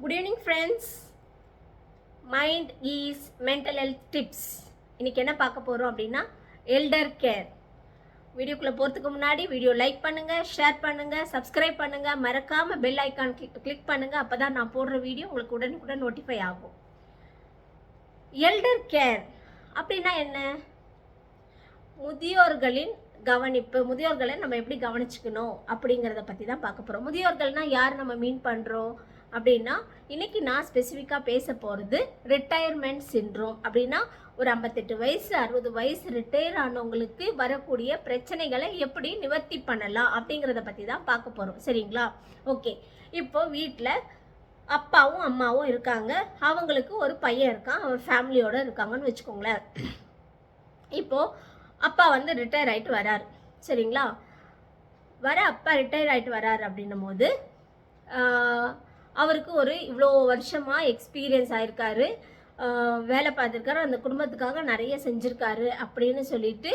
Good evening friends. Mind is mental health tips. இன்னைக்கு என்ன பார்க்க போறோம் அப்படினா elder care. வீடியோக்குள்ள போறதுக்கு முன்னாடி வீடியோ லைக் பண்ணுங்க, ஷேர் பண்ணுங்க, சப்ஸ்கிரைப் பண்ணுங்க, மறக்காம பெல் ஐகான் கிளிக் பண்ணுங்க. அப்பதான் நான் போடுற வீடியோ உங்களுக்கு உடனுக்குடன் நோட்டிஃபை ஆகும். elder care அப்படினா என்ன? முதியோர்களின் கவனிப்பு, முதியோர்களை நம்ம எப்படி கவனிச்சுக்கணும் அப்படிங்கிறத பற்றி தான் பார்க்க போகிறோம். முதியோர்கள்னா யார் நம்ம மீன் பண்ணுறோம் அப்படின்னா, இன்னைக்கு நான் ஸ்பெசிஃபிக்காக பேச போகிறது ரிட்டையர்மெண்ட் சிண்ட்ரோம். அப்படின்னா ஒரு 58 வயசு 60 வயசு ரிட்டையர் ஆனவங்களுக்கு வரக்கூடிய பிரச்சனைகளை எப்படி நிவர்த்தி பண்ணலாம் அப்படிங்கிறத பற்றி தான் பார்க்க போகிறோம். சரிங்களா? ஓகே. இப்போ வீட்டில் அப்பாவும் அம்மாவும் இருக்காங்க, அவங்களுக்கு ஒரு பையன் இருக்கான், அவன் ஃபேமிலியோடு இருக்காங்கன்னு வச்சுக்கோங்களேன். இப்போது அப்பா வந்து ரிட்டையர் ஆகிட்டு வராரு. சரிங்களா? அப்பா ரிட்டையர் ஆகிட்டு வராரு அப்படின்னும் போது அவருக்கு ஒரு இவ்வளோ வருஷமாக எக்ஸ்பீரியன்ஸ் ஆயிருக்காரு, வேலை பார்த்துருக்காரு, அந்த குடும்பத்துக்காக நிறைய செஞ்சுருக்காரு அப்படின்னு சொல்லிட்டு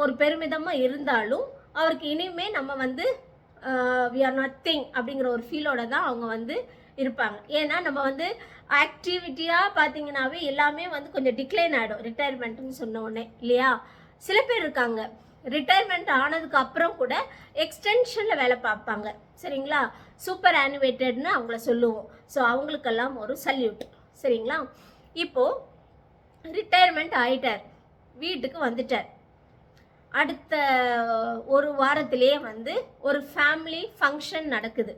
ஒரு பெருமிதமாக இருந்தாலும் அவருக்கு இனிமே நம்ம வந்து வி ஆர் நத்திங் அப்படிங்கிற ஒரு ஃபீலோட தான் அவங்க வந்து இருப்பாங்க. ஏன்னா நம்ம வந்து ஆக்டிவிட்டியாக பார்த்தீங்கன்னாவே எல்லாமே வந்து கொஞ்சம் டிக்ளைன் ஆகிடும் ரிட்டையர்மெண்ட்டுன்னு சொன்ன உடனே, இல்லையா? சில பேர் இருக்காங்க ரிட்டையர்மெண்ட் ஆனதுக்கு அப்புறம் கூட எக்ஸ்டென்ஷனில் வேலை பார்ப்பாங்க. சரிங்களா? சூப்பர் ஆனிவேட்டட்னு அவங்கள சொல்லுவோம். ஸோ அவங்களுக்கெல்லாம் ஒரு சல்யூட். சரிங்களா? இப்போது ரிட்டையர்மெண்ட் ஆகிட்டார், வீட்டுக்கு வந்துட்டார். அடுத்த ஒரு வாரத்திலேயே வந்து ஒரு ஃபேமிலி ஃபங்க்ஷன் நடக்குது.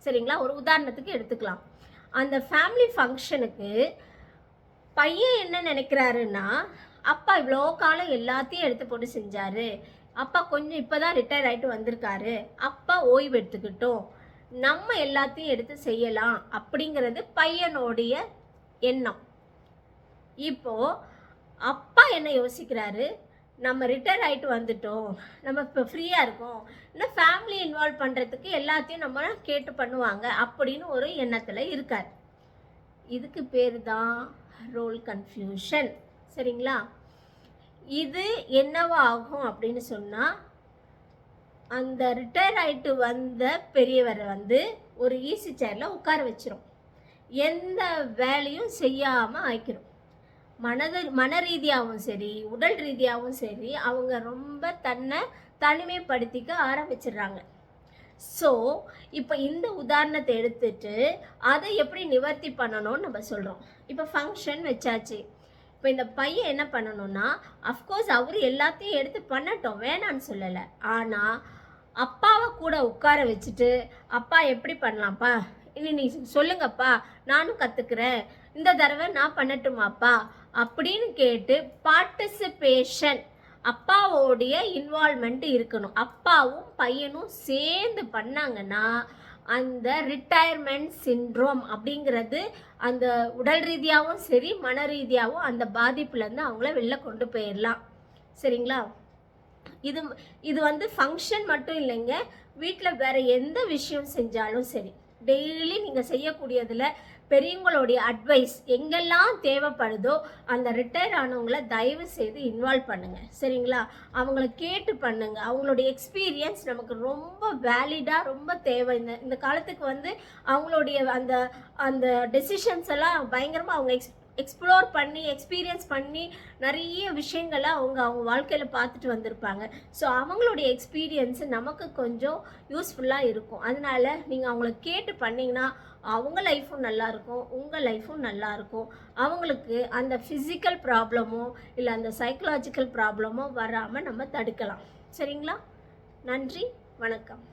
சரிங்களா? ஒரு உதாரணத்துக்கு எடுத்துக்கலாம். அந்த ஃபேமிலி ஃபங்க்ஷனுக்கு பையன் என்ன நினைக்கிறாருன்னா, அப்பா இவ்வளோ காலம் எல்லாத்தையும் எடுத்து போட்டு செஞ்சார், அப்பா கொஞ்சம் இப்போ தான் ரிட்டையர் ஆகிட்டு வந்திருக்காரு, அப்பா ஓய்வு எடுத்துக்கிட்டோம், நம்ம எல்லாத்தையும் எடுத்து செய்யலாம் அப்படிங்கிறது பையனுடைய எண்ணம். இப்போது அப்பா என்ன யோசிக்கிறாரு, நம்ம ரிட்டையர் ஆகிட்டு வந்துட்டோம், நம்ம இப்போ ஃப்ரீயாக இருக்கோம், இன்னும் ஃபேமிலி இன்வால்வ் பண்ணுறதுக்கு எல்லாத்தையும் நம்ம கேட்டு பண்ணுவாங்க அப்படின்னு ஒரு எண்ணத்தில் இருக்கார். இதுக்கு பேர் தான் ரோல் கன்ஃபியூஷன். சரிங்களா? இது என்னவா ஆகும் அப்படின்னு சொன்னால், அந்த ரிட்டையர் ஆகிட்டு வந்த பெரியவரை வந்து ஒரு ஈஸி சேரில் உட்கார வச்சிரும், எந்த வேலையும் செய்யாமல் ஆக்கிரும். மன ரீதியாகவும் சரி, உடல் ரீதியாகவும் சரி, அவங்க ரொம்ப தன்னை தனிமைப்படுத்திக்க ஆரம்பிச்சிடுறாங்க. ஸோ இப்போ இந்த உதாரணத்தை எடுத்துட்டு அதை எப்படி நிவர்த்தி பண்ணணும்னு நம்ம சொல்கிறோம். இப்போ ஃபங்க்ஷன் வச்சாச்சு. இப்போ இந்த பையன் என்ன பண்ணணும்னா, அஃப்கோர்ஸ் அவர் எல்லாத்தையும் எடுத்து பண்ணட்டும், வேணான்னு சொல்லலை. ஆனால் அப்பாவை கூட உட்கார வச்சுட்டு, அப்பா எப்படி பண்ணலாம்ப்பா, இனி நீ சொல்லுங்கப்பா, நானும் கற்றுக்குறேன், இந்த தடவை நான் பண்ணட்டுமாப்பா அப்படின்னு கேட்டு பார்ட்டிசிபேஷன், அப்பாவோடைய இன்வால்மெண்ட் இருக்கணும். அப்பாவும் பையனும் சேர்ந்து பண்ணாங்கன்னா அந்த ரிட்டையர்மெண்ட் சிண்ட்ரோம் அப்படிங்கிறது அந்த உடல் ரீதியாகவும் சரி, மன ரீதியாகவும் அந்த பாதிப்புலேருந்து அவங்கள வெளில கொண்டு போயிடலாம். சரிங்களா? இது வந்து ஃபங்க்ஷன் மட்டும் இல்லைங்க, வீட்டில் வேறு எந்த விஷயம் செஞ்சாலும் சரி, டெய்லி நீங்கள் செய்யக்கூடியதில் பெரியவங்களுடைய அட்வைஸ் எங்கெல்லாம் தேவைப்படுதோ அந்த ரிட்டையர் ஆனவங்கள தயவு செய்து இன்வால்வ் பண்ணுங்கள். சரிங்களா? அவங்கள கேட்டு பண்ணுங்கள். அவங்களுடைய எக்ஸ்பீரியன்ஸ் நமக்கு ரொம்ப வேலிடாக ரொம்ப தேவை. இந்த காலத்துக்கு வந்து அவங்களுடைய அந்த அந்த டெசிஷன்ஸ் எல்லாம் பயங்கரமாக அவங்க எக்ஸ்ப்ளோர் பண்ணி எக்ஸ்பீரியன்ஸ் பண்ணி நிறைய விஷயங்களை அவங்க வாழ்க்கையில் பார்த்துட்டு வந்திருப்பாங்க. ஸோ அவங்களுடைய எக்ஸ்பீரியன்ஸு நமக்கு கொஞ்சம் யூஸ்ஃபுல்லாக இருக்கும். அதனால் நீங்கள் அவங்கள கேட்டு பண்ணிங்கன்னா அவங்க லைஃப்பும் நல்லாயிருக்கும், உங்கள் லைஃப்பும் நல்லாயிருக்கும். அவங்களுக்கு அந்த ஃபிசிக்கல் ப்ராப்ளமோ இல்லை அந்த சைக்கலாஜிக்கல் ப்ராப்ளமோ வராமல் நம்ம தடுக்கலாம். சரிங்களா? நன்றி, வணக்கம்.